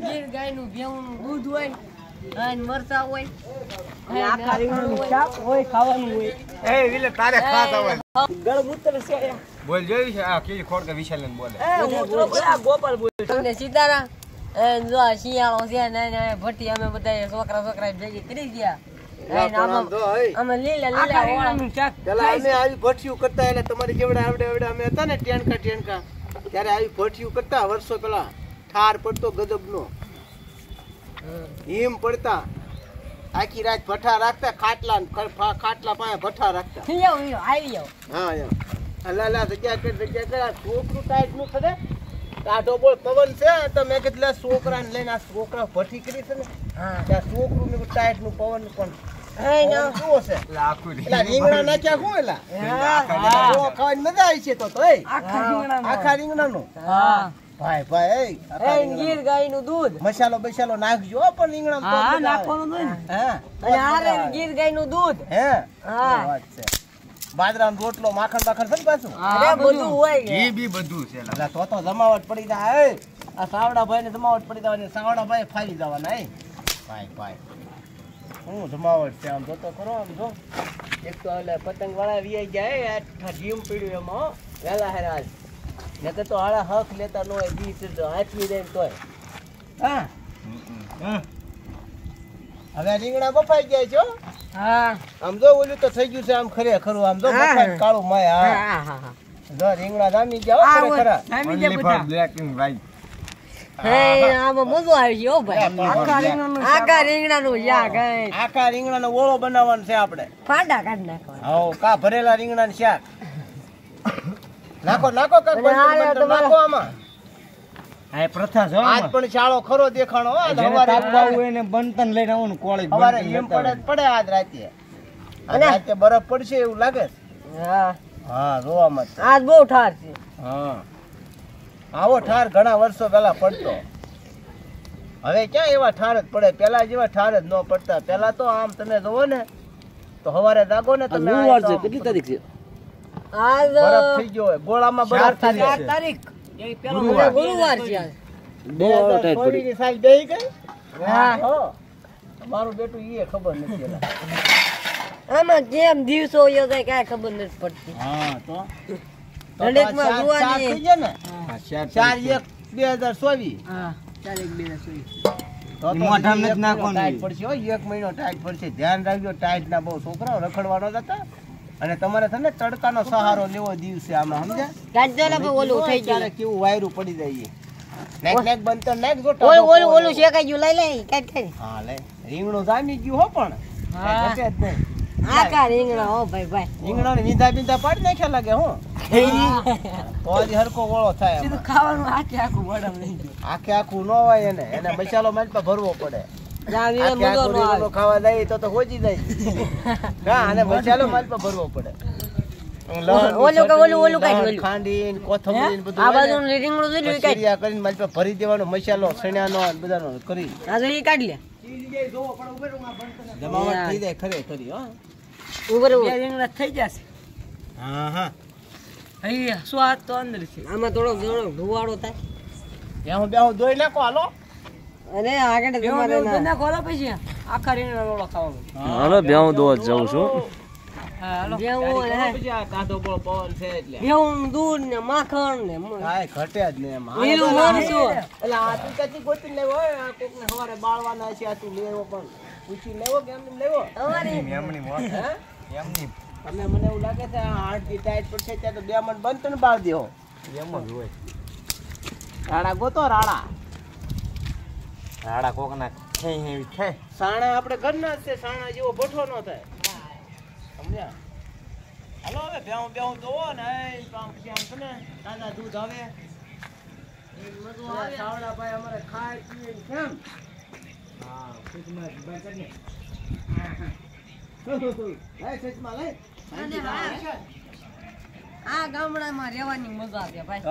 ગીર ગાયનું ભેવનું દૂધ હોય અને મરચા હોય આખા રીંગણાનું શાક હોય ખાવાનું હોય એ વિલે તારે ખાતા હોય ગળમૂત્ર છે બોલ જોયું છે આ કેવી ખોડ કે વિશાલ ને બોલે ગોપાલ બોલ તમને સીતારામ જો શિયાળો છે ને ભટ્ટી અમે બધા છોકરા ભેગી કરી ગયા અમે લીલા ઓળાનું શાક પેલા અમે આવી ભઠિયું કરતા એટલે તમારી જેવડા આવડે અમે હતા ને ટેણકા ત્યારે આવી ભઠિયું કરતા વર્ષો પેલા ઠાર પડતો ગજબનો હિમ પડતા આખી રાત ભઠ્ઠા રાખતા ખાટલા પાસે ભઠ્ઠા રાખતા આવી જાવ હા અલા જગ્યા છોકરું ટાઈટ નું ખરે ટાઢો બોલ પવન છે તો મેં કીધું છોકરાને લઈને આ છોકરા ભઠ્ઠી કરી છે ને ત્યાં છોકરું ને ટાઈટ નું પવન પણ રીંગણા નાખ્યા શું એલા ખાવાની મજા આવી છે તો આખા રીંગણાનું ભાઈ ગીર ગાયનું દૂધ મસાલો બસાલો નાખજો પણ રીંગણા ગીર ગાયનું દૂધ બાજરાનો રોટલો માખણ બાખણ છે ને પાછું બધું હોય ઘી બી બધું છે તો જમાવટ પડી જાય આ સાવડા ભાઈ ને જમાવટ પડી જવાની સાવડા ભાઈ ફાલી જવાના ભાઈ હું જમાવટ છે આમ જોતો કરો આમ જો એક તો એટલે પતંગ વાળા વી જાય જીમ પીડ્યું એમાં વેલા હેરાજ નકર તો હાડા હક લેતા ન હોય દી હાથવી દે તોય હા હવે રીંગણા બફાઈ ગયા છો આમ જો ઓલું તો થઈ ગયું છે આમ ખરેખર આમ જો બફાઈ કાળું માય હા જો રીંગણા જામી ગયા ખરેખર બ્લેક એન્ડ વ્હાઈટ આમાં મજો આવી ગયો ભાઈ આખા રીંગણાનું શાક આખા રીંગણાનો ઓળો બનાવવાનો છે આપણે ફાડા કાઢી નાખવાના હા કા ભરેલા રીંગણાનું શાક નાખો આમાં આ પ્રથા છે આજ પણ શાળો ખરો દેખાણો હવારે હોય ને બનતન લઈને આવવાનું કોળી હવારે એમ પડે આજ રાતે બરફ પડશે એવું લાગે હા જોવામાં આજ બહુ ઠાર છે હા આવો ઠાર ઘણા વર્ષો પહેલા પડતો હવે ક્યાં એવા ઠાર જ પડે પેલા જેવા ઠાર જ ન પડતા પેલા તો આમ તમે જોવો ને તો હવારે જાગો ને તમે કેટલી તારીખ છે આજ બરફ થઈ ગયો હોય ગોળામાં બરફ થઈ ગયો 4 તારીખ ગુરુવાર છે થોડીની સાઈઝ બેહી ગઈ હા મારું બેટું ઈ ખબર નથી આમાં જેમ દિવસો યો જાય કાંઈ ખબર નથી પડતી હા તો દરેકમાં જોવાની થઈ ગયા ને 4/1/2024 હા 4/1/2024 તો મોઢામ નથી નાખવાનું ટાઈટ પડશે હો 1 મહિનો ટાઈટ પડશે ધ્યાન રાખજો ટાઈટ ના બહુ છોકરાઓ રખડવાનો જતા અને તમારે છે ને તડકાનો સહારો લેવો દિવસે આમાં સમજ્યા ગાજ્જોલા પર ઓલું થઈ ગયું કેવું વાયરું પડી જાય નેક બનતર નેક જો ઓલું શેકાઈ ગયું લઈ કાઢ હા લે રીંગણું જામી ગયું હો પણ ઘટે જ નહીં આખા રીંગણા હો ભાઈ રીંગણા ને વિંધા પાડી નાખ્યા લાગે હો તો હજી હરકો વળો થાય સીધું ખાવાનું આખું વડમ લઈ ગયું આખું ન હોય એને મસાલો મારી પર ભરવો પડે ખાવા જાય તો હોજી જાય હા અને મસાલો મારી પર ભરવો પડે ખાંડી કોથમરી બધું આ બાજુ રીંગણું જોઈ કરીને મારી પર ભરી દેવાનો મસાલો સણ્યાનો બધાનો કરી કાઢ લે જમાવટ થઈ જાય ખરી હો ઉપર રીંગણા થઈ જશે હા અહીંયા સ્વાદ તો અંદર છે આમાં થોડો ધુવાડો થાય બેહું દોઈ નાખો હાલો અરે આગળ તમારે ના ખોલો પછી આખા રીંગણા રોળો ખાવાનો હાલો બેહું દોવા જાઉં છું હાલો બેહું પછી આ કાઢો બોળ પવન છે એટલે બેહું દૂધ ને માખણ ને કાઈ ઘટે જ ને એમાં લીલું મરચું એટલે આ તું કતી ગોતી લેવો આ કોકને સવારે બાળવાના છે આ તું લેવો પણ પૂછી લેવો કે એમ લેવો એમની મોત એમની અને મને એવું લાગે છે આ હાર્ટ કી ટાઈટ પડશે ત્યાં તો 2 મણ બંધ ને બાળ દેવો એમ જ હોય રાડા ગોતો રાડા કોકના થઈ થાય સાણા આપણે ઘરના જ છે સાણા જેવો ભઠ્ઠો ન થાય સમજ્યા હાલો હવે બેહું દોવો ને આમ છે ને તાજા દૂધ આવે સાવડા ભાઈ અમારે ખાય પીએ કેમ હા સુકમાં બંધ કરી આ ગામડામાં રહેવાની મજા છે ભાઈ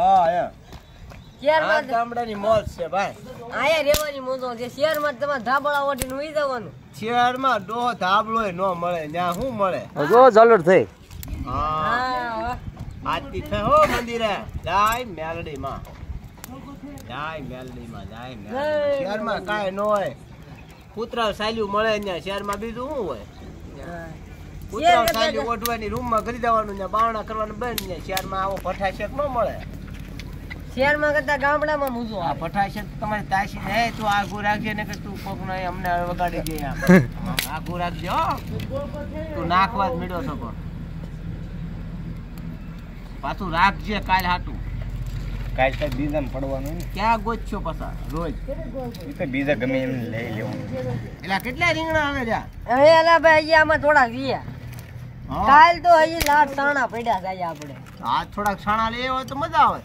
હા ગામડાની મોજ છે ભાઈ આયા રહેવાની મજા છે શહેરમાં તમારે ધાબળા ઓઢીને ઉઈ જવાનું શહેરમાં ડોહ ધાબળો ન મળે ત્યાં શું મળે જો ઝાલર થઈ હા આજથી છે હો મંદિરે જાય મેલડીમાં શહેરમાં કાંઈ ન હોય કૂતરા સાલ્યું મળે ત્યાં શહેરમાં બીજું શું હોય કૂતરા સાલ્યું ઓઢવાની રૂમમાં કરી દેવાનું ને બાવણા કરવાનું બંધ ને શહેરમાં આવો ભઠાશેક ન મળે શહેરમાં કરતા ગામડામાં મૂજો આ ભઠાશેક તમારી તાસી હે તું આગું રાખજે ને કે તું કોક ને અમને વગાડી દે આમ આગું રાખજે હો તું નાખવા જ મીડો છો પાછું રાખજે કાલ હાટું કાલ તો બીજામાં પડવાનું ને ક્યાં ગોચ્યો પાછા રોજ એ તો બીજા ગમે એમ લઈ લેવાનું એટલે કેટલા રીંગણા આવે ત્યાં હવે એલા ભાઈ હજી આમાં થોડા વીયા કાલ તો હજી લાટ સાણા પડ્યા થાય આપણે આ થોડાક છાણા લે હોય તો મજા આવે